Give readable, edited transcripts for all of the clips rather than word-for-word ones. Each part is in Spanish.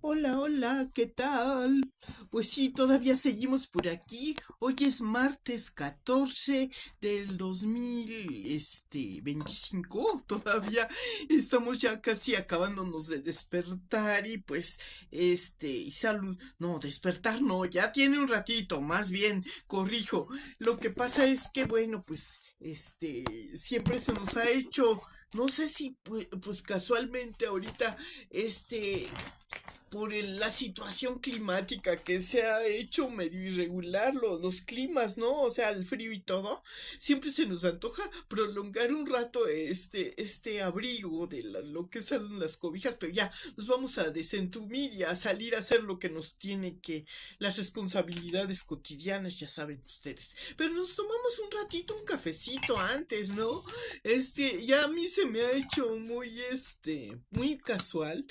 Hola, hola, ¿qué tal? Pues sí, todavía seguimos por aquí. Hoy es martes 14 del 2025. Todavía estamos ya casi acabándonos de despertar y pues, y salud. No, despertar no, ya tiene un ratito, más bien, corrijo. Lo que pasa es que, bueno, pues, siempre se nos ha hecho, no sé si, pues casualmente ahorita, este, por la situación climática que se ha hecho medio irregular, los climas, ¿no? O sea, el frío y todo, siempre se nos antoja prolongar un rato este abrigo de lo que son las cobijas, pero ya nos vamos a desentumir y a salir a hacer lo que nos tiene que, las responsabilidades cotidianas, ya saben ustedes. Pero nos tomamos un ratito, un cafecito antes, ¿no? Ya a mí se me ha hecho muy casual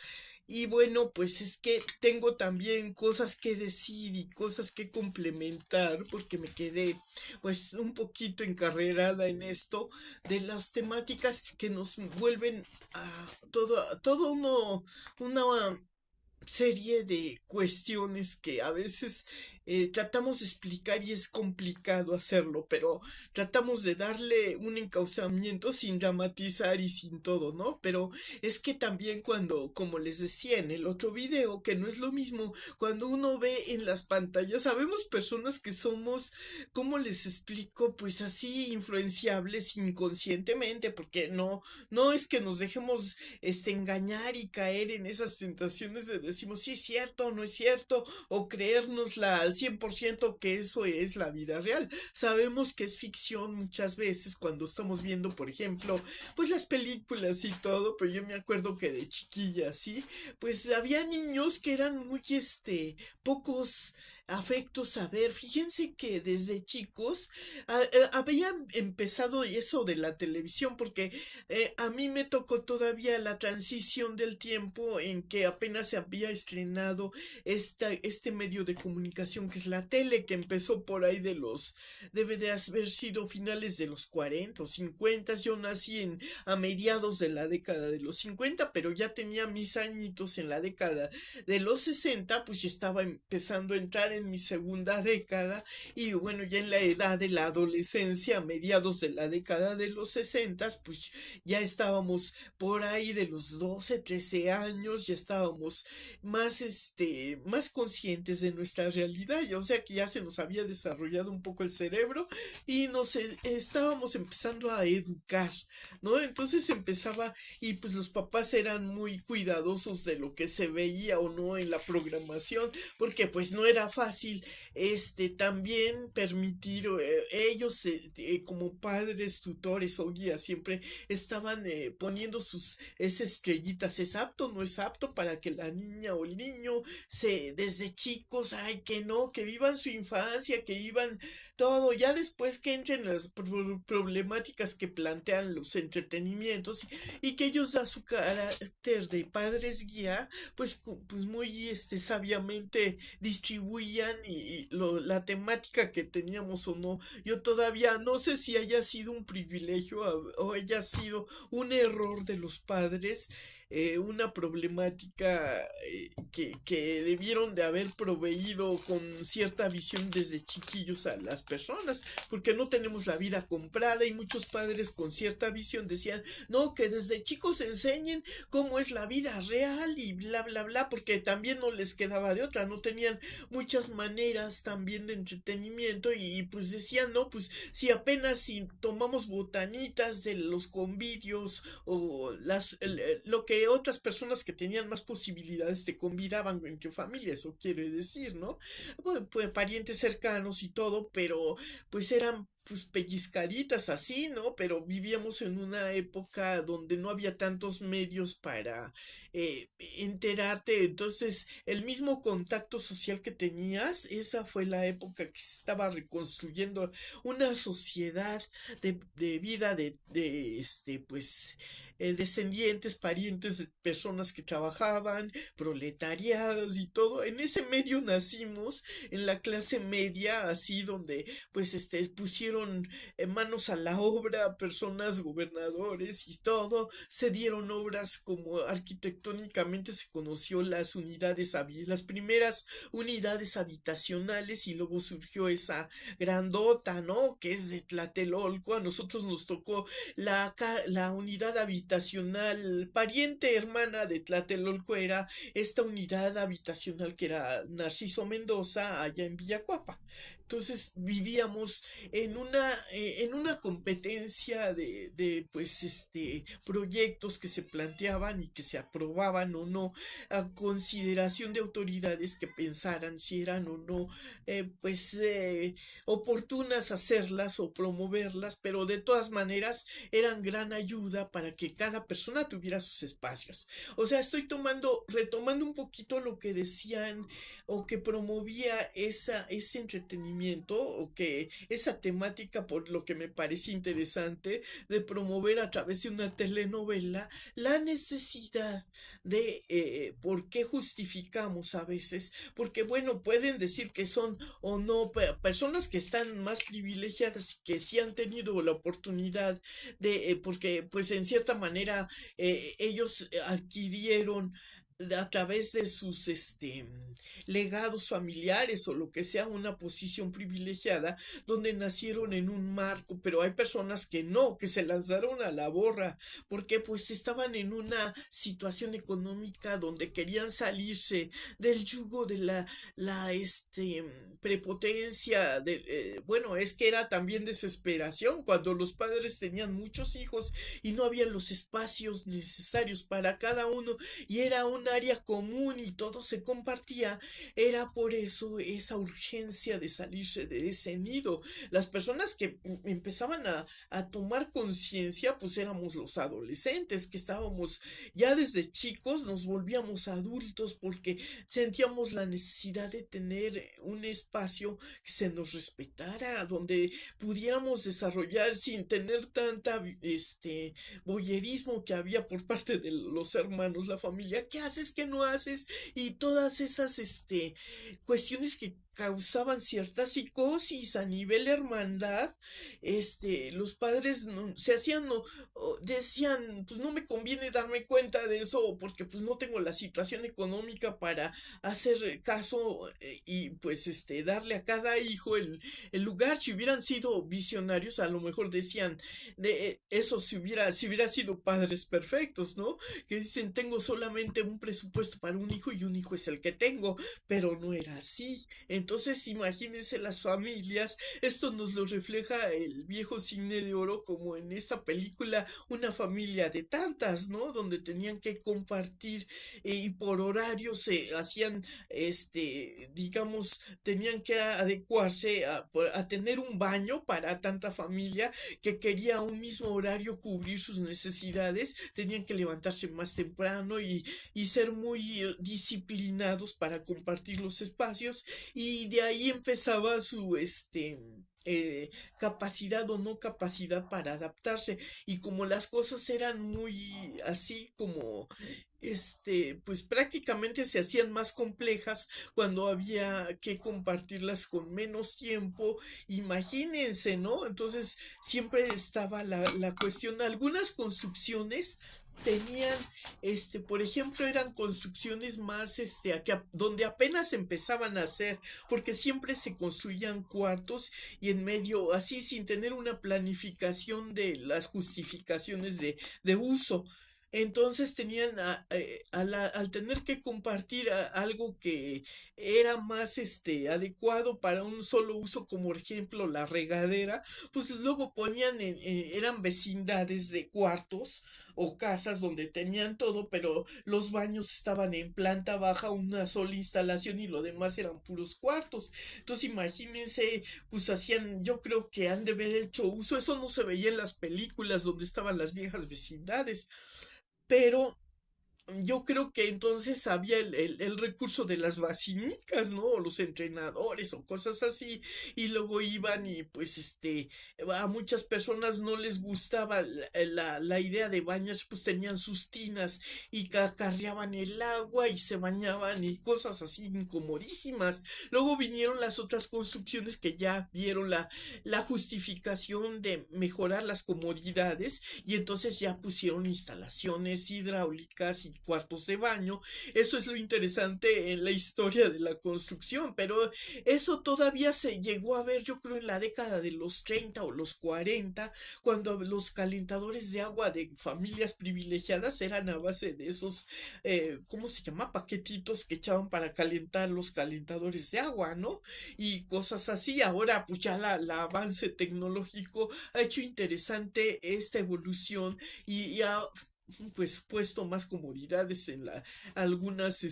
y bueno, pues es que tengo también cosas que decir y cosas que complementar porque me quedé pues un poquito encarrerada en esto de las temáticas que nos vuelven a una serie de cuestiones que a veces tratamos de explicar y es complicado hacerlo, pero tratamos de darle un encauzamiento sin dramatizar y sin todo, ¿no? Pero es que también cuando, como les decía en el otro video, que no es lo mismo, cuando uno ve en las pantallas, sabemos personas que somos, ¿cómo les explico? Pues así influenciables inconscientemente, porque no es que nos dejemos engañar y caer en esas tentaciones de decimos, sí es cierto, no es cierto, o creérnosla al 100% que eso es la vida real. Sabemos que es ficción muchas veces cuando estamos viendo, por ejemplo, pues las películas y todo, pero yo me acuerdo que de chiquilla, ¿sí? Pues había niños que eran muy, pocos afectos a ver. Fíjense que desde chicos habían empezado eso de la televisión, porque a mí me tocó todavía la transición del tiempo en que apenas se había estrenado este medio de comunicación que es la tele, que empezó por ahí debe de haber sido finales de los 40 o 50. Yo nací a mediados de la década de los 50, pero ya tenía mis añitos en la década de los 60, pues ya estaba empezando a entrar en mi segunda década y bueno, ya en la edad de la adolescencia, a mediados de la década de los 60, pues ya estábamos por ahí de los 12 13 años, ya estábamos más conscientes de nuestra realidad, o sea que ya se nos había desarrollado un poco el cerebro y estábamos empezando a educar, ¿no? Entonces empezaba y pues los papás eran muy cuidadosos de lo que se veía o no en la programación, porque pues no era fácil también permitir ellos como padres, tutores o guías siempre estaban poniendo esas estrellitas, es apto, no es apto, para que la niña o el niño desde chicos, ay, que no, que vivan su infancia, que vivan todo, ya después que entren las problemáticas que plantean los entretenimientos y que ellos a su carácter de padres guía, pues muy sabiamente distribuían y la temática que teníamos o no. Yo todavía no sé si haya sido un privilegio o haya sido un error de los padres, una problemática que debieron de haber proveído con cierta visión desde chiquillos a las personas, porque no tenemos la vida comprada y muchos padres con cierta visión decían, no, que desde chicos enseñen cómo es la vida real y bla, bla, bla, porque también no les quedaba de otra, no tenían muchas maneras también de entretenimiento y pues decían, no, pues si apenas si tomamos botanitas de los convivios o lo que otras personas que tenían más posibilidades te convidaban en qué familia, eso quiere decir, ¿no? Bueno, pues parientes cercanos y todo, pero pues eran pues pellizcaditas así, ¿no? Pero vivíamos en una época donde no había tantos medios para enterarte, entonces el mismo contacto social que tenías, esa fue la época que se estaba reconstruyendo una sociedad de vida pues descendientes, parientes de personas que trabajaban, proletariados y todo. En ese medio nacimos, en la clase media, así donde pues pusieron manos a la obra, personas, gobernadores y todo, se dieron obras como arquitectónicamente se conoció las primeras unidades habitacionales y luego surgió esa grandota, ¿no? Que es de Tlatelolco. A nosotros nos tocó la unidad habitacional pariente hermana de Tlatelolco, era esta unidad habitacional que era Narciso Mendoza allá en Villacuapa. Entonces vivíamos en una competencia pues, proyectos que se planteaban y que se aprobaban o no, a consideración de autoridades que pensaran si eran o no, pues, oportunas hacerlas o promoverlas, pero de todas maneras eran gran ayuda para que cada persona tuviera sus espacios. O sea, retomando un poquito lo que decían o que promovía ese entretenimiento o que esa temática, por lo que me parece interesante, de promover a través de una telenovela la necesidad de por qué justificamos a veces, porque bueno, pueden decir que son o no personas que están más privilegiadas y que sí han tenido la oportunidad porque pues en cierta manera ellos adquirieron a través de sus legados familiares o lo que sea una posición privilegiada donde nacieron en un marco, pero hay personas que no, que se lanzaron a la borra porque pues estaban en una situación económica donde querían salirse del yugo de la prepotencia bueno, es que era también desesperación cuando los padres tenían muchos hijos y no había los espacios necesarios para cada uno y era un área común y todo se compartía. Era por eso esa urgencia de salirse de ese nido. Las personas que empezaban a tomar conciencia, pues éramos los adolescentes, que estábamos ya desde chicos, nos volvíamos adultos porque sentíamos la necesidad de tener un espacio que se nos respetara, donde pudiéramos desarrollar sin tener tanta boyerismo que había por parte de los hermanos, la familia, ¿qué haces, qué no haces? Y todas esas cuestiones que causaban cierta psicosis a nivel hermandad, los padres se hacían, decían, pues no me conviene darme cuenta de eso porque pues no tengo la situación económica para hacer caso y pues darle a cada hijo el lugar. Si hubieran sido visionarios, a lo mejor decían, de eso si hubiera sido padres perfectos, ¿no? Que dicen, tengo solamente un presupuesto para un hijo y un hijo es el que tengo, pero no era así. Entonces imagínense las familias, esto nos lo refleja el viejo cine de oro como en esta película, una familia de tantas, ¿no? Donde tenían que compartir y por horario se hacían, digamos, tenían que adecuarse a tener un baño para tanta familia que quería a un mismo horario cubrir sus necesidades, tenían que levantarse más temprano y ser muy disciplinados para compartir los espacios y de ahí empezaba su capacidad o no capacidad para adaptarse y como las cosas eran muy así como pues prácticamente se hacían más complejas cuando había que compartirlas con menos tiempo, imagínense, ¿no? Entonces siempre estaba la cuestión, algunas construcciones tenían, por ejemplo, eran construcciones más, donde apenas empezaban a hacer, porque siempre se construían cuartos y en medio, así sin tener una planificación de las justificaciones de uso. Entonces tenían, al tener que compartir algo que era más adecuado para un solo uso, como por ejemplo la regadera, pues luego ponían, eran vecindades de cuartos o casas donde tenían todo, pero los baños estaban en planta baja, una sola instalación y lo demás eran puros cuartos. Entonces imagínense, pues hacían, yo creo que han de haber hecho uso, eso no se veía en las películas donde estaban las viejas vecindades, pero yo creo que entonces había el recurso de las basinicas, ¿no? O los entrenadores o cosas así, y luego iban y pues a muchas personas no les gustaba la idea de bañarse, pues tenían sus tinas y carreaban el agua y se bañaban y cosas así incomodísimas. Luego vinieron las otras construcciones que ya vieron la justificación de mejorar las comodidades y entonces ya pusieron instalaciones hidráulicas y cuartos de baño. Eso es lo interesante en la historia de la construcción, pero eso todavía se llegó a ver, yo creo, en la década de los 30 o los 40, cuando los calentadores de agua de familias privilegiadas eran a base de esos, ¿cómo se llama? Paquetitos que echaban para calentar los calentadores de agua, ¿no? Y cosas así. Ahora, pues ya la avance tecnológico ha hecho interesante esta evolución y ha pues puesto más comodidades en algunas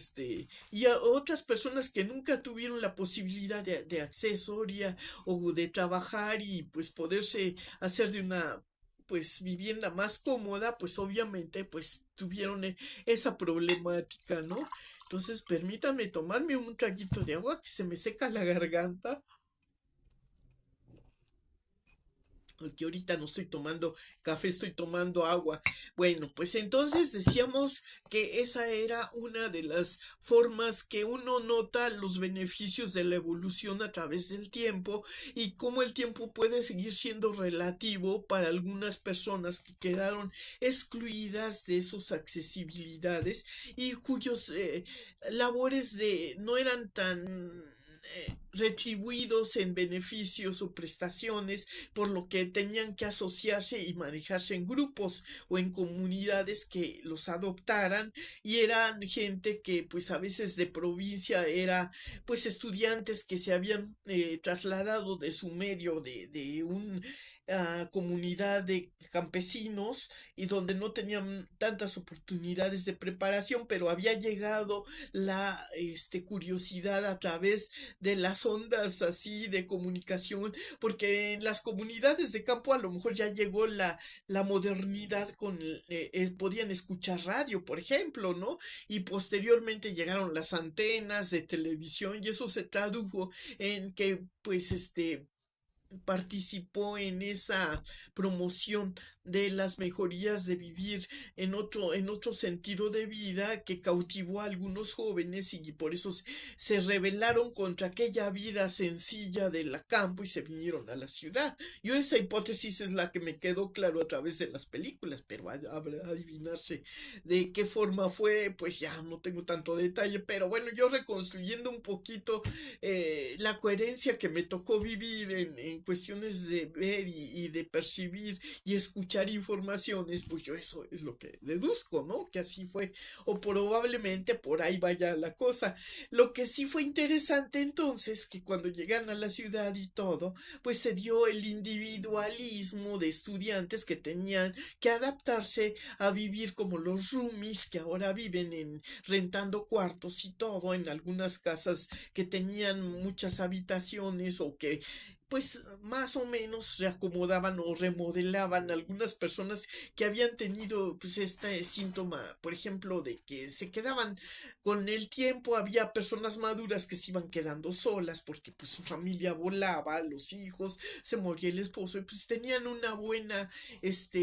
y a otras personas que nunca tuvieron la posibilidad de accesoria o de trabajar y pues poderse hacer de una pues vivienda más cómoda, pues obviamente pues tuvieron esa problemática, ¿no? Entonces permítame tomarme un traguito de agua que se me seca la garganta. Porque ahorita no estoy tomando café, estoy tomando agua. Bueno, pues entonces decíamos que esa era una de las formas que uno nota los beneficios de la evolución a través del tiempo y cómo el tiempo puede seguir siendo relativo para algunas personas que quedaron excluidas de esas accesibilidades y cuyos labores de no eran tan retribuidos en beneficios o prestaciones, por lo que tenían que asociarse y manejarse en grupos o en comunidades que los adoptaran y eran gente que pues a veces de provincia era pues estudiantes que se habían trasladado de su medio de un comunidad de campesinos y donde no tenían tantas oportunidades de preparación, pero había llegado la curiosidad a través de las ondas así de comunicación, porque en las comunidades de campo a lo mejor ya llegó la modernidad con podían escuchar radio, por ejemplo, ¿no? Y posteriormente llegaron las antenas de televisión y eso se tradujo en que pues participó en esa promoción de las mejorías de vivir en otro sentido de vida que cautivó a algunos jóvenes y por eso se rebelaron contra aquella vida sencilla de la campo y se vinieron a la ciudad. Yo esa hipótesis es la que me quedó claro a través de las películas, pero adivinarse de qué forma fue, pues ya no tengo tanto detalle, pero bueno, yo reconstruyendo un poquito la coherencia que me tocó vivir en cuestiones de ver y de percibir y escuchar informaciones, pues yo eso es lo que deduzco, ¿no? Que así fue, o probablemente por ahí vaya la cosa. Lo que sí fue interesante entonces, que cuando llegan a la ciudad y todo, pues se dio el individualismo de estudiantes que tenían que adaptarse a vivir como los roomies que ahora viven en rentando cuartos y todo en algunas casas que tenían muchas habitaciones o que pues más o menos reacomodaban o remodelaban algunas personas que habían tenido pues este síntoma, por ejemplo, de que se quedaban con el tiempo, había personas maduras que se iban quedando solas porque pues su familia volaba, los hijos, se moría el esposo y pues tenían una buena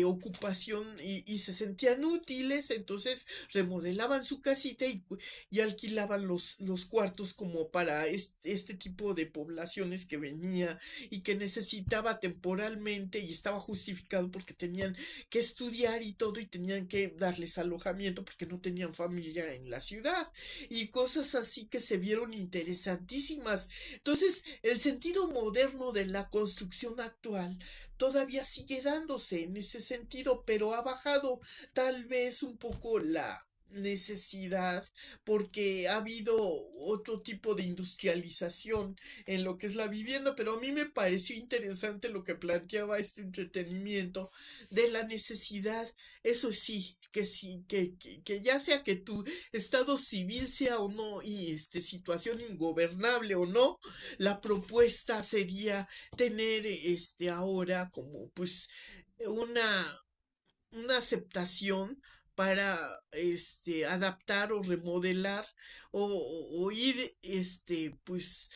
ocupación y se sentían útiles, entonces remodelaban su casita y alquilaban los cuartos como para este tipo de poblaciones que venía y que necesitaba temporalmente y estaba justificado porque tenían que estudiar y todo y tenían que darles alojamiento porque no tenían familia en la ciudad y cosas así que se vieron interesantísimas. Entonces, el sentido moderno de la construcción actual todavía sigue dándose en ese sentido, pero ha bajado tal vez un poco la necesidad porque ha habido otro tipo de industrialización en lo que es la vivienda, pero a mí me pareció interesante lo que planteaba este entretenimiento de la necesidad, eso sí, que ya sea que tu estado civil sea o no, y situación ingobernable o no, la propuesta sería tener ahora como pues una, una aceptación para adaptar o remodelar o ir pues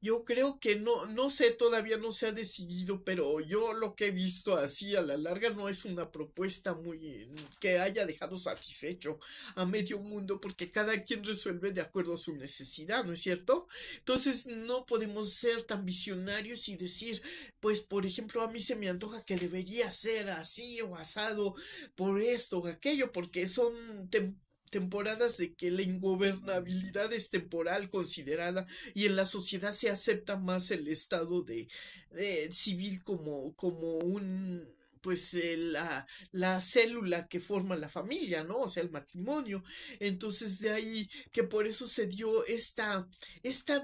yo creo que no sé, todavía no se ha decidido, pero yo lo que he visto así a la larga no es una propuesta muy que haya dejado satisfecho a medio mundo, porque cada quien resuelve de acuerdo a su necesidad, ¿no es cierto? Entonces no podemos ser tan visionarios y decir, pues por ejemplo, a mí se me antoja que debería ser así o asado por esto o aquello, porque son temporadas de que la ingobernabilidad es temporal considerada y en la sociedad se acepta más el estado de civil como un pues la célula que forma la familia, ¿no? O sea, el matrimonio. Entonces de ahí que por eso se dio esta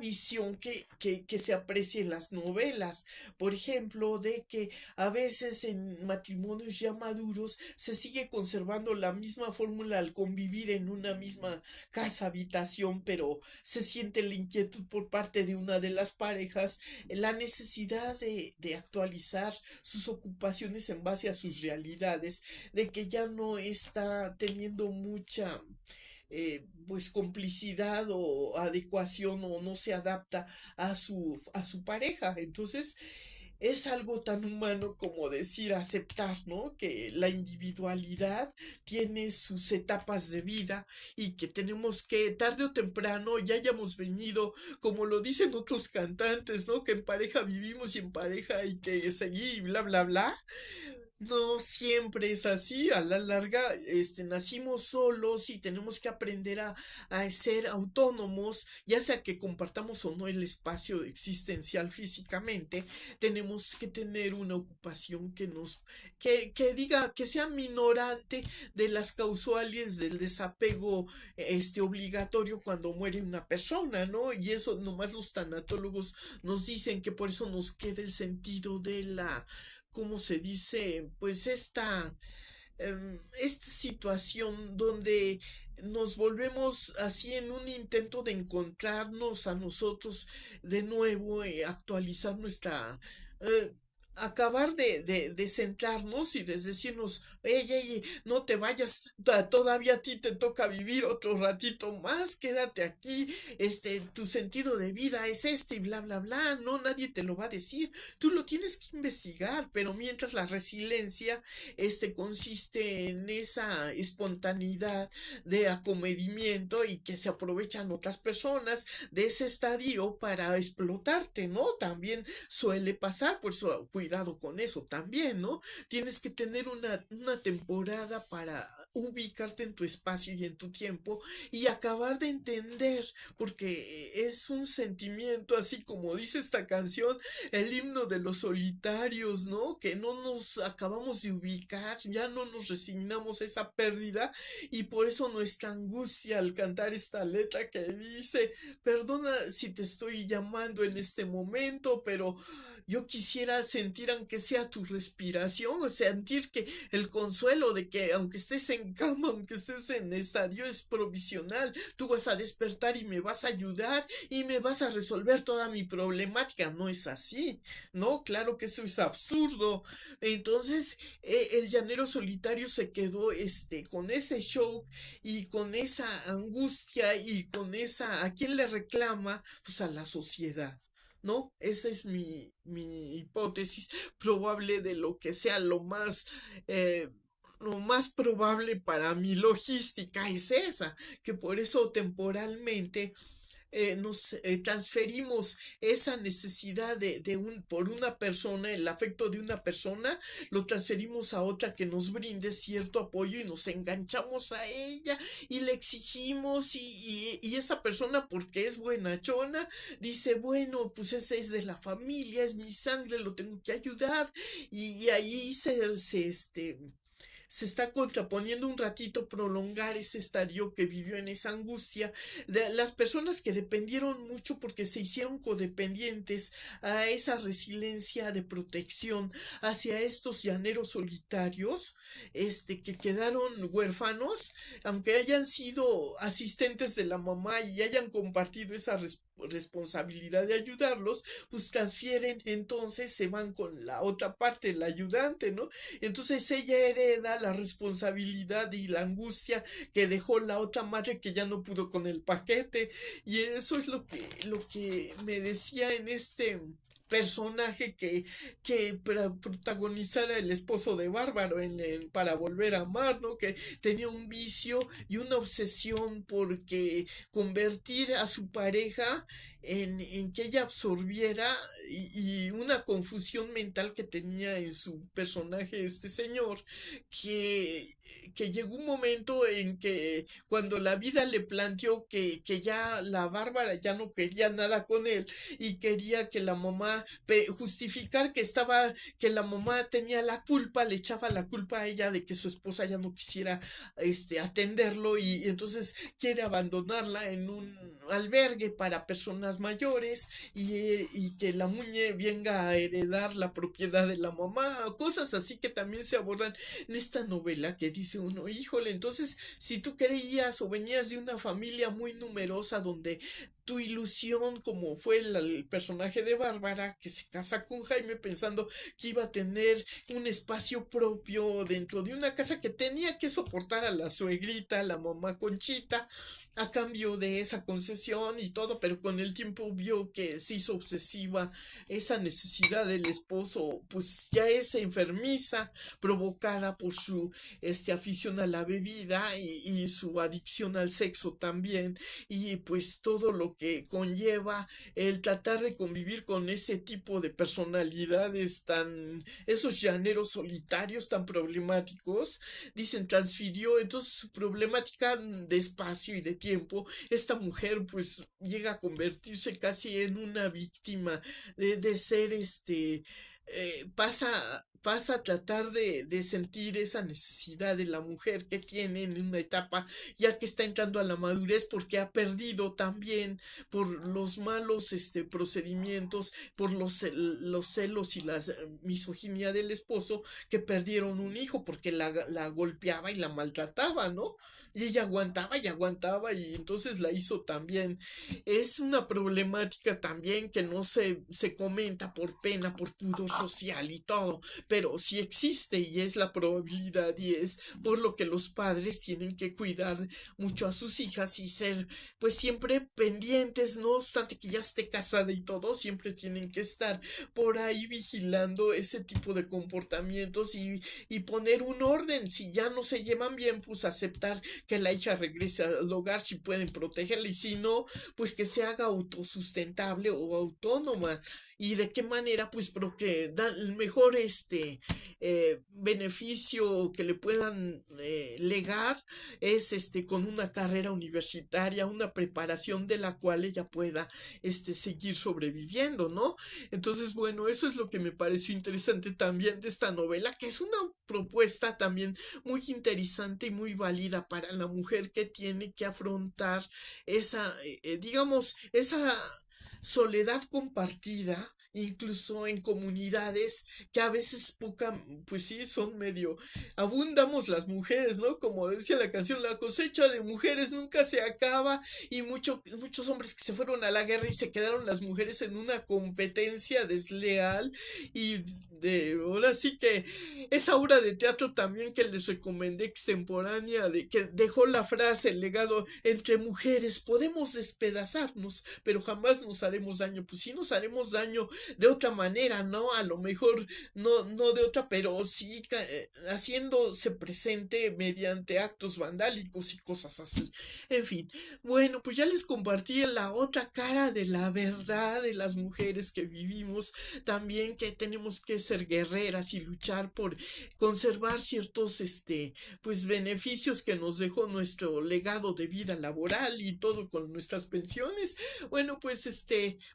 visión que se aprecia en las novelas, por ejemplo, de que a veces en matrimonios ya maduros se sigue conservando la misma fórmula al convivir en una misma casa habitación, pero se siente la inquietud por parte de una de las parejas, la necesidad de actualizar sus ocupaciones en base a sus realidades, de que ya no está teniendo mucha pues complicidad o adecuación o no se adapta a su pareja. Entonces, es algo tan humano como decir aceptar, ¿no? Que la individualidad tiene sus etapas de vida y que tenemos que tarde o temprano ya hayamos venido, como lo dicen otros cantantes, ¿no? Que en pareja vivimos y en pareja hay que seguir y bla, bla, bla. No siempre es así, a la larga, nacimos solos y tenemos que aprender a ser autónomos, ya sea que compartamos o no el espacio existencial físicamente, tenemos que tener una ocupación que diga, que sea minorante de las causales del desapego, obligatorio cuando muere una persona, ¿no? Y eso nomás los tanatólogos nos dicen que por eso nos queda el sentido de la ¿cómo se dice? Pues esta situación donde nos volvemos así en un intento de encontrarnos a nosotros de nuevo, actualizar nuestra... eh, acabar de centrarnos y de decirnos, ey, ey, no te vayas, todavía a ti te toca vivir otro ratito más, quédate aquí, tu sentido de vida es este y bla, bla, bla, no, nadie te lo va a decir, tú lo tienes que investigar, pero mientras la resiliencia, consiste en esa espontaneidad de acomedimiento y que se aprovechan otras personas de ese estadio para explotarte, ¿no? También suele pasar, por eso cuidado con eso también, ¿no? Tienes que tener una temporada para ubicarte en tu espacio y en tu tiempo y acabar de entender, porque es un sentimiento así como dice esta canción, el himno de los solitarios, ¿no? Que no nos acabamos de ubicar, ya no nos resignamos a esa pérdida y por eso nuestra angustia al cantar esta letra que dice, perdona si te estoy llamando en este momento, pero yo quisiera sentir aunque sea tu respiración, o sentir que el consuelo de que aunque estés en cama, aunque estés en estadio es provisional, tú vas a despertar y me vas a ayudar y me vas a resolver toda mi problemática. No es así, ¿no? Claro que eso es absurdo. Entonces, el llanero solitario se quedó con ese shock y con esa angustia y con esa, ¿a quién le reclama? Pues a la sociedad. ¿No? Esa es mi hipótesis probable de lo que sea eh, lo más probable para mi logística es esa, que por eso temporalmente nos transferimos esa necesidad por una persona, el afecto de una persona, lo transferimos a otra que nos brinde cierto apoyo y nos enganchamos a ella y le exigimos y esa persona porque es buenachona dice, bueno, pues ese es de la familia, es mi sangre, lo tengo que ayudar y ahí se está contraponiendo un ratito prolongar ese estadio que vivió en esa angustia de las personas que dependieron mucho porque se hicieron codependientes a esa resiliencia de protección hacia estos llaneros solitarios que quedaron huérfanos aunque hayan sido asistentes de la mamá y hayan compartido esa responsabilidad de ayudarlos, pues transfieren, entonces se van con la otra parte, la ayudante, ¿no? Entonces ella hereda culpa, la responsabilidad y la angustia que dejó la otra madre que ya no pudo con el paquete. Y eso es lo que me decía en este personaje que para protagonizara el esposo de Bárbaro para volver a amar, ¿no? Que tenía un vicio y una obsesión porque convertir a su pareja en que ella absorbiera y una confusión mental que tenía en su personaje este señor que, que llegó un momento en que cuando la vida le planteó que ya la Bárbara ya no quería nada con él y quería que la mamá justificar que la mamá tenía la culpa, le echaba la culpa a ella de que su esposa ya no quisiera atenderlo y entonces quiere abandonarla en un albergue para personas mayores y que la muñe venga a heredar la propiedad de la mamá, cosas así que también se abordan en esta novela que dice uno, híjole, entonces si tú creías o venías de una familia muy numerosa donde tu ilusión, como fue el personaje de Bárbara, que se casa con Jaime pensando que iba a tener un espacio propio dentro de una casa que tenía que soportar a la suegrita, la mamá Conchita, a cambio de esa concesión y todo, pero con el tiempo vio que se hizo obsesiva esa necesidad del esposo, pues ya es enfermiza, provocada por su afición a la bebida y su adicción al sexo también, y pues todo lo que conlleva el tratar de convivir con ese tipo de personalidades esos llaneros solitarios tan problemáticos, dicen, transfirió entonces su problemática de espacio y de tiempo, esta mujer pues llega a convertirse casi en una víctima de ser pasa a tratar de sentir esa necesidad de la mujer que tiene en una etapa ya que está entrando a la madurez porque ha perdido también por los malos procedimientos, por los celos y la misoginia del esposo que perdieron un hijo porque la golpeaba y la maltrataba, ¿no? Y ella aguantaba y entonces la hizo también. Es una problemática también que no se comenta por pena, por pudor social y todo, pero sí existe y es la probabilidad y es por lo que los padres tienen que cuidar mucho a sus hijas y ser pues siempre pendientes, no obstante que ya esté casada y todo, siempre tienen que estar por ahí vigilando ese tipo de comportamientos y poner un orden. Si ya no se llevan bien, pues aceptar que la hija regrese al hogar si pueden protegerla y si no, pues que se haga autosustentable o autónoma. ¿Y de qué manera? Pues porque da el mejor beneficio que le puedan legar es con una carrera universitaria, una preparación de la cual ella pueda seguir sobreviviendo, ¿no? Entonces, bueno, eso es lo que me pareció interesante también de esta novela, que es una propuesta también muy interesante y muy válida para la mujer que tiene que afrontar digamos, esa soledad compartida, incluso en comunidades que a veces pues sí, son medio, abundamos las mujeres, ¿no? Como decía la canción, la cosecha de mujeres nunca se acaba y muchos hombres que se fueron a la guerra y se quedaron las mujeres en una competencia desleal y ahora sí que esa obra de teatro también que les recomendé extemporánea, de que dejó la frase, el legado, entre mujeres podemos despedazarnos, pero jamás nos haremos daño. Pues sí nos haremos daño de otra manera, ¿no? A lo mejor no de otra, pero sí haciéndose presente mediante actos vandálicos y cosas así. En fin, bueno, pues ya les compartí la otra cara de la verdad de las mujeres que vivimos, también que tenemos que ser guerreras y luchar por conservar ciertos pues beneficios que nos dejó nuestro legado de vida laboral y todo con nuestras pensiones. Bueno, pues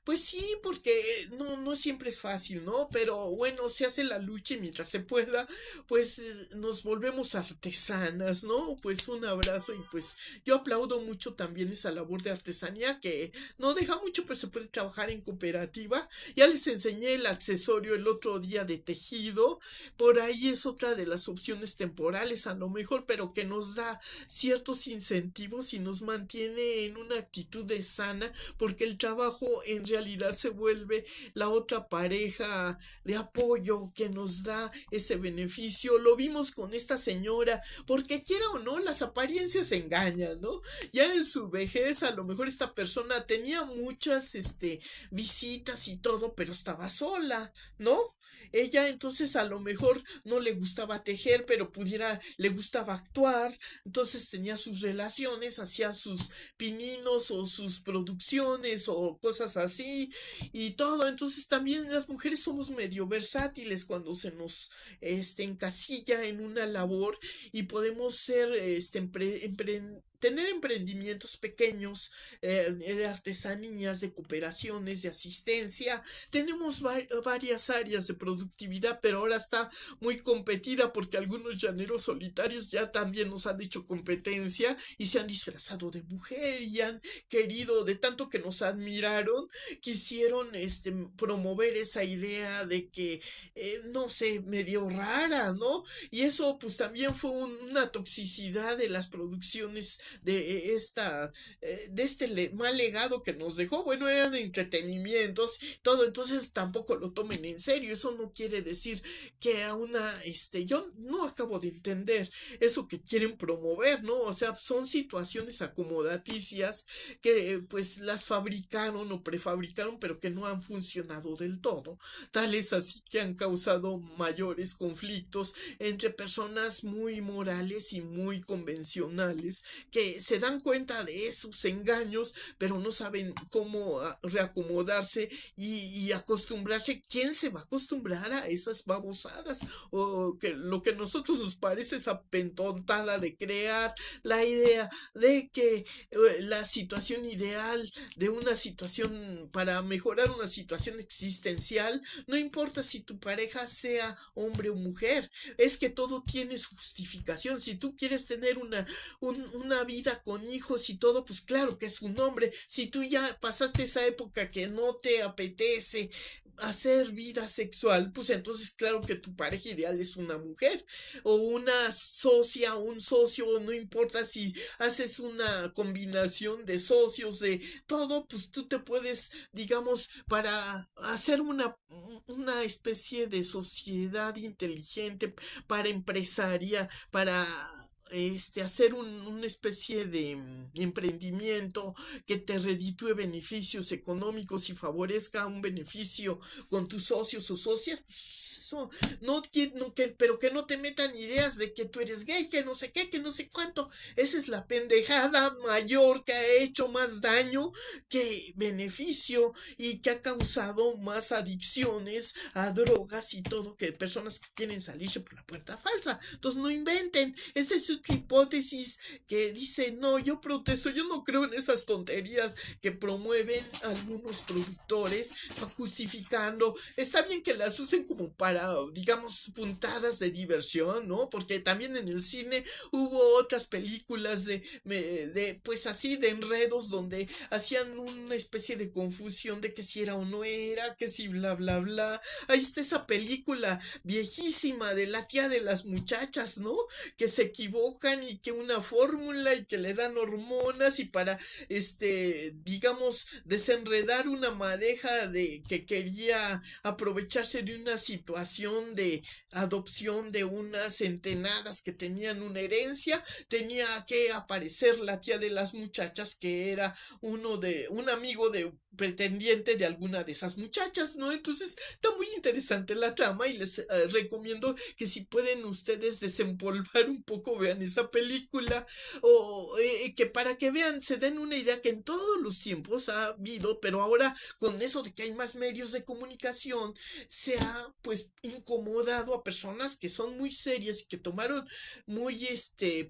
pues sí, porque no siempre es fácil, ¿no? Pero bueno, se hace la lucha y mientras se pueda, pues nos volvemos artesanas, ¿no? Pues un abrazo y pues yo aplaudo mucho también esa labor de artesanía que no deja mucho, pero se puede trabajar en cooperativa. Ya les enseñé el accesorio el otro día de tejido, por ahí es otra de las opciones temporales a lo mejor, pero que nos da ciertos incentivos y nos mantiene en una actitud de sana, porque el trabajo en realidad se vuelve la otra pareja de apoyo que nos da ese beneficio. Lo vimos con esta señora, porque quiera o no, las apariencias engañan, ¿no? Ya en su vejez, a lo mejor esta persona tenía muchas, visitas y todo, pero estaba sola, ¿no? Ella entonces a lo mejor no le gustaba tejer, pero le gustaba actuar, entonces tenía sus relaciones, hacía sus pininos o sus producciones o cosas así y todo. Entonces también las mujeres somos medio versátiles cuando se nos encasilla en una labor y podemos ser tener emprendimientos pequeños, de artesanías, de cooperaciones, de asistencia. Tenemos varias áreas de productividad, pero ahora está muy competida porque algunos llaneros solitarios ya también nos han hecho competencia y se han disfrazado de mujer y han querido, de tanto que nos admiraron, quisieron promover esa idea de que, no sé, medio rara, ¿no? Y eso pues también fue una toxicidad de las producciones de este mal legado que nos dejó. Bueno, eran entretenimientos, todo, entonces tampoco lo tomen en serio. Eso no quiere decir que a yo no acabo de entender eso que quieren promover, ¿no? O sea, son situaciones acomodaticias que pues las fabricaron o prefabricaron, pero que no han funcionado del todo. Tales así que han causado mayores conflictos entre personas muy morales y muy convencionales que se dan cuenta de esos engaños, pero no saben cómo reacomodarse y acostumbrarse. ¿Quién se va a acostumbrar a esas babosadas? O que lo que a nosotros nos parece esa pentontada de crear la idea de que la situación ideal de una situación para mejorar una situación existencial, no importa si tu pareja sea hombre o mujer, es que todo tiene su justificación. Si tú quieres tener una vida con hijos y todo, pues claro que es un hombre. Si tú ya pasaste esa época que no te apetece hacer vida sexual, pues entonces claro que tu pareja ideal es una mujer o una socia, un socio, no importa si haces una combinación de socios, de todo, pues tú te puedes, digamos, para hacer una especie de sociedad inteligente, para empresaria, para hacer una especie de emprendimiento que te reditúe beneficios económicos y favorezca un beneficio con tus socios o socias, pues eso, pero que no te metan ideas de que tú eres gay, que no sé qué, que no sé cuánto. Esa es la pendejada mayor que ha hecho más daño que beneficio y que ha causado más adicciones a drogas y todo, que personas que quieren salirse por la puerta falsa. Entonces no inventen. Esta es otra hipótesis que dice, no, yo protesto, yo no creo en esas tonterías que promueven algunos productores justificando. Está bien que las usen como para, digamos, puntadas de diversión, ¿no? Porque también en el cine hubo otras películas pues así, de enredos donde hacían una especie de confusión de que si era o no era, que si bla, bla, bla. Ahí está esa película viejísima de la tía de las muchachas, ¿no? Que se equivocan y que una fórmula y que le dan hormonas y para, digamos, desenredar una madeja de que quería aprovecharse de una situación de adopción de unas entenadas que tenían una herencia, tenía que aparecer la tía de las muchachas que era un amigo de pretendiente de alguna de esas muchachas, ¿no? Entonces está muy interesante la trama y les recomiendo que si pueden ustedes desempolvar un poco, vean esa película o que para que vean, se den una idea que en todos los tiempos ha habido, pero ahora con eso de que hay más medios de comunicación, se ha pues incomodado a personas que son muy serias y que tomaron muy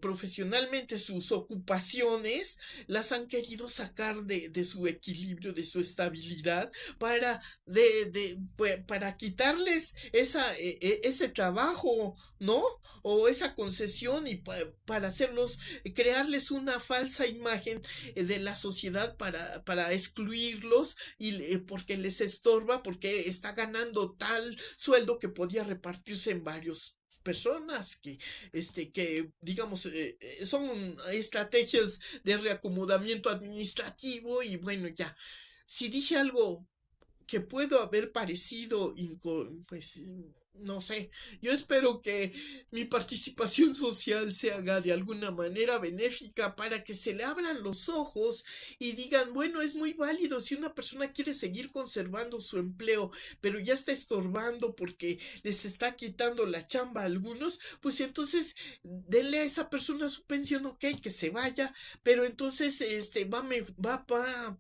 profesionalmente sus ocupaciones, las han querido sacar de su equilibrio, de su estabilidad, para quitarles ese trabajo, ¿no? O esa concesión y para hacerlos, crearles una falsa imagen de la sociedad para excluirlos porque les estorba, porque está ganando tal sueldo que podía repartirse en varios personas que digamos son estrategias de reacomodamiento administrativo y bueno, ya si dije algo que puedo haber parecido, pues, no sé, yo espero que mi participación social se haga de alguna manera benéfica para que se le abran los ojos y digan, bueno, es muy válido si una persona quiere seguir conservando su empleo, pero ya está estorbando porque les está quitando la chamba a algunos, pues entonces denle a esa persona su pensión, ok, que se vaya, pero entonces va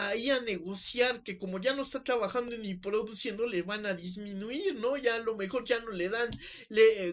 ahí a negociar que como ya no está trabajando ni produciendo le van a disminuir, ¿no? Ya a lo mejor ya no le dan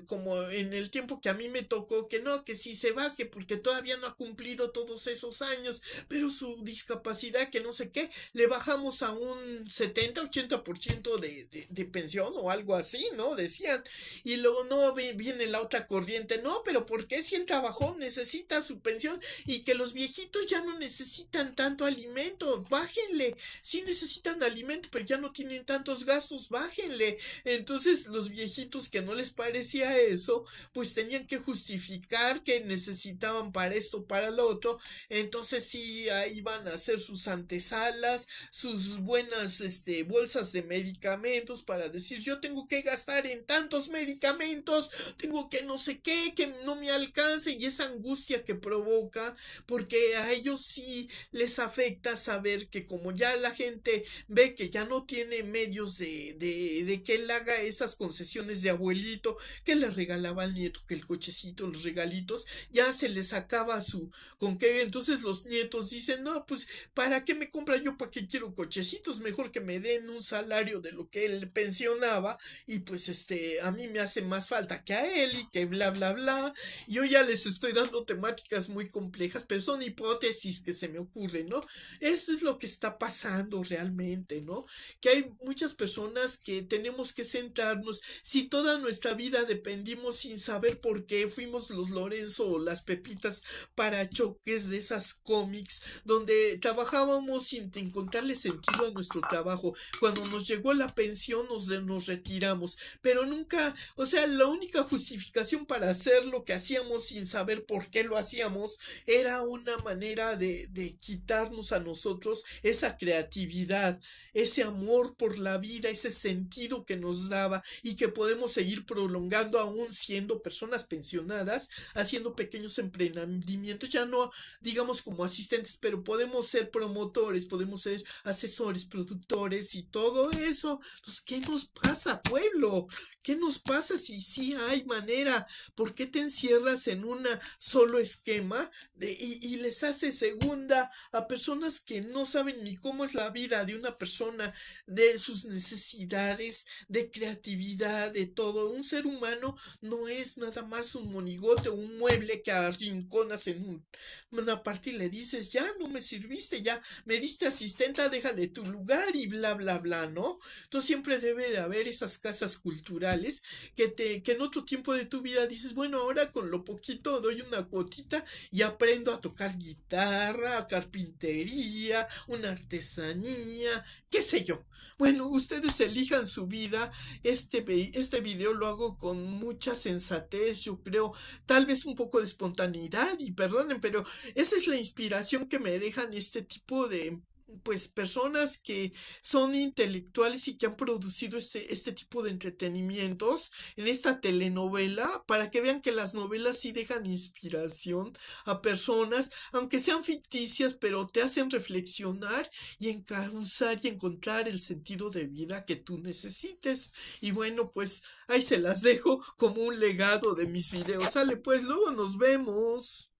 como en el tiempo que a mí me tocó que no, que si se va, que porque todavía no ha cumplido todos esos años, pero su discapacidad que no sé qué, le bajamos a un 70-80% de pensión o algo así, ¿no? Decían. Y luego no viene la otra corriente, no, pero ¿por qué si él trabajó necesita su pensión y que los viejitos ya no necesitan tanto alimento? Bájenle, sí necesitan alimento, pero ya no tienen tantos gastos, bájenle. Entonces los viejitos que no les parecía eso, pues tenían que justificar que necesitaban para esto, para lo otro. Entonces sí, ahí van a hacer sus antesalas, sus buenas bolsas de medicamentos para decir yo tengo que gastar en tantos medicamentos, tengo que no sé qué, que no me alcance, y esa angustia que provoca, porque a ellos sí les afecta saber que como ya la gente ve que ya no tiene medios de que él haga esas concesiones de abuelito, que le regalaba al nieto, que el cochecito, los regalitos, ya se les acaba con que entonces los nietos dicen, no, pues, ¿para qué me compra yo? ¿Para qué quiero cochecitos? Mejor que me den un salario de lo que él pensionaba, y pues a mí me hace más falta que a él, y que bla, bla, bla. Yo ya les estoy dando temáticas muy complejas, pero son hipótesis que se me ocurren, ¿no? Eso es lo que está pasando realmente, ¿no? Que hay muchas personas que tenemos que centrarnos, si toda nuestra vida dependimos sin saber por qué, fuimos los Lorenzo o las Pepitas para choques de esas cómics, donde trabajábamos sin encontrarle sentido a nuestro trabajo. Cuando nos llegó la pensión nos retiramos, pero nunca, o sea, la única justificación para hacer lo que hacíamos sin saber por qué lo hacíamos era una manera de quitarnos a nosotros esa creatividad, ese amor por la vida, ese sentido que nos daba y que podemos seguir prolongando aún siendo personas pensionadas, haciendo pequeños emprendimientos, ya no digamos como asistentes, pero podemos ser promotores, podemos ser asesores, productores y todo eso. Entonces, ¿qué nos pasa, pueblo? ¿Qué nos pasa si sí hay manera? ¿Por qué te encierras en un solo esquema y les hace segunda a personas que no saben ni cómo es la vida de una persona, de sus necesidades, de creatividad, de todo? Un ser humano no es nada más un monigote o un mueble que arrinconas en una parte y le dices, ya no me sirviste, ya me diste asistenta, déjale tu lugar y bla, bla, bla, ¿no? Entonces siempre debe de haber esas casas culturales que en otro tiempo de tu vida dices, bueno, ahora con lo poquito doy una cuotita y aprendo a tocar guitarra, carpintería, una artesanía, qué sé yo. Bueno, ustedes elijan su vida. Este video lo hago con mucha sensatez, yo creo, tal vez un poco de espontaneidad, y perdonen, pero esa es la inspiración que me dejan este tipo de pues personas que son intelectuales y que han producido este tipo de entretenimientos en esta telenovela, para que vean que las novelas sí dejan inspiración a personas, aunque sean ficticias, pero te hacen reflexionar y encauzar y encontrar el sentido de vida que tú necesites. Y bueno, pues ahí se las dejo como un legado de mis videos. Sale, pues luego nos vemos.